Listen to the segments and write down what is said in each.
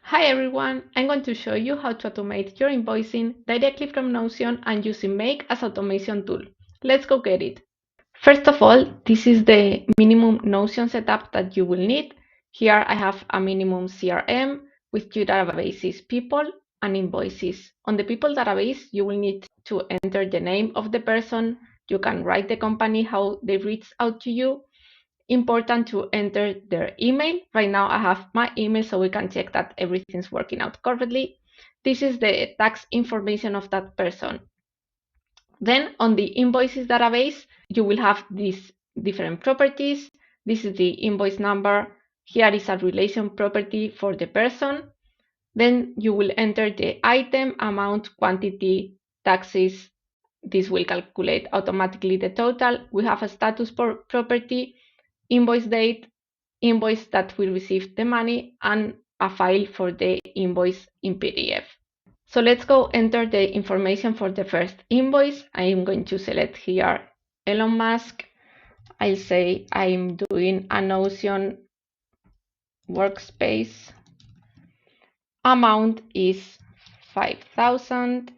Hi everyone, I'm going to show you how to automate your invoicing directly from Notion and using Make as automation tool. Let's go get it. First of all, this is the minimum Notion setup that you will need. Here I have a minimum CRM with two databases, people and invoices. On the people database, you will need to enter the name of the person. You can write the company, how they reach out to you. Important to enter their email. Right now I have my email so we can check that everything's working out correctly. This is the tax information of that person. Then on the invoices database, you will have these different properties. This is the invoice number. Here is a relation property for the person. Then you will enter the item, amount, quantity, taxes. This will calculate automatically the total. We have a status property, invoice date, invoice that we received the money, and a file for the invoice in PDF. So let's go enter the information for the first invoice. I'm going to select here Elon Musk. I'll say I'm doing a Notion workspace. Amount is 5,000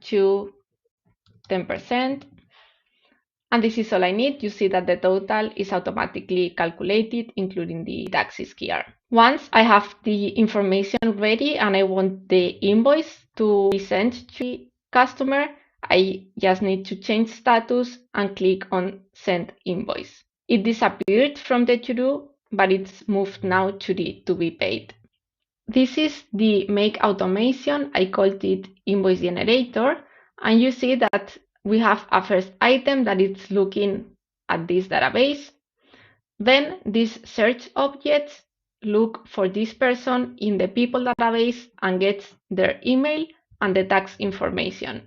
to 10%. And this is all I need. You see that the total is automatically calculated, including the taxes here. Once I have the information ready and I want the invoice to be sent to the customer, I just need to change status and click on Send Invoice. It disappeared from the to-do, but it's moved now to the to be paid. This is the Make automation. I called it Invoice Generator, and you see that we have a first item that is looking at this database. Then these search objects look for this person in the people database and gets their email and the tax information.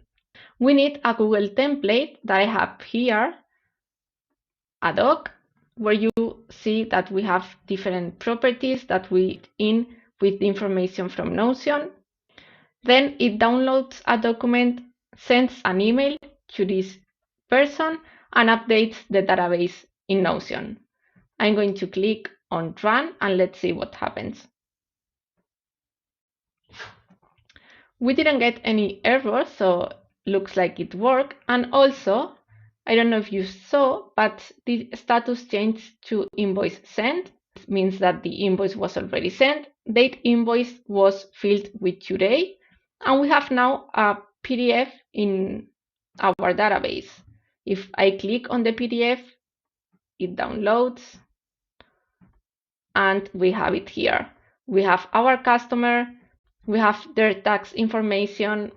We need a Google template that I have here, a doc, where you see that we have different properties that we in with the information from Notion. Then it downloads a document, sends an email to this person, and updates the database in Notion. I'm going to click on Run and let's see what happens. We didn't get any errors, so looks like it worked. And also, I don't know if you saw, but the status changed to invoice sent. It means that the invoice was already sent. Date invoice was filled with today. And we have now a PDF in our database. If I click on the PDF, it downloads and we have it here. We have our customer, we have their tax information,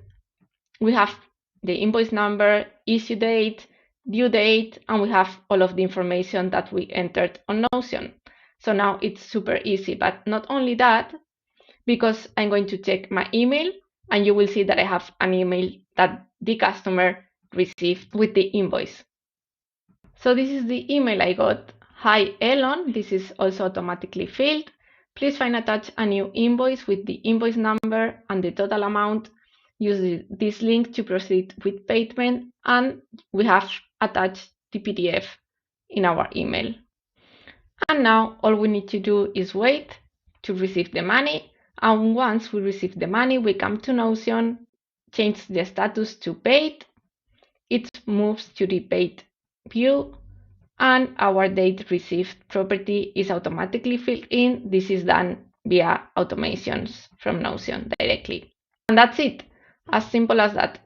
we have the invoice number, issue date, due date, and we have all of the information that we entered on Notion. So now it's super easy, but not only that, because I'm going to check my email and you will see that I have an email that the customer received with the invoice. So this is the email I got. Hi Elon, this is also automatically filled. Please find attached a new invoice with the invoice number and the total amount. Use this link to proceed with payment, and we have attached the PDF in our email. And now all we need to do is wait to receive the money. And once we receive the money, we come to Notion, change the status to paid. It moves to the paid view, and our date received property is automatically filled in. This is done via automations from Notion directly. And that's it. As simple as that.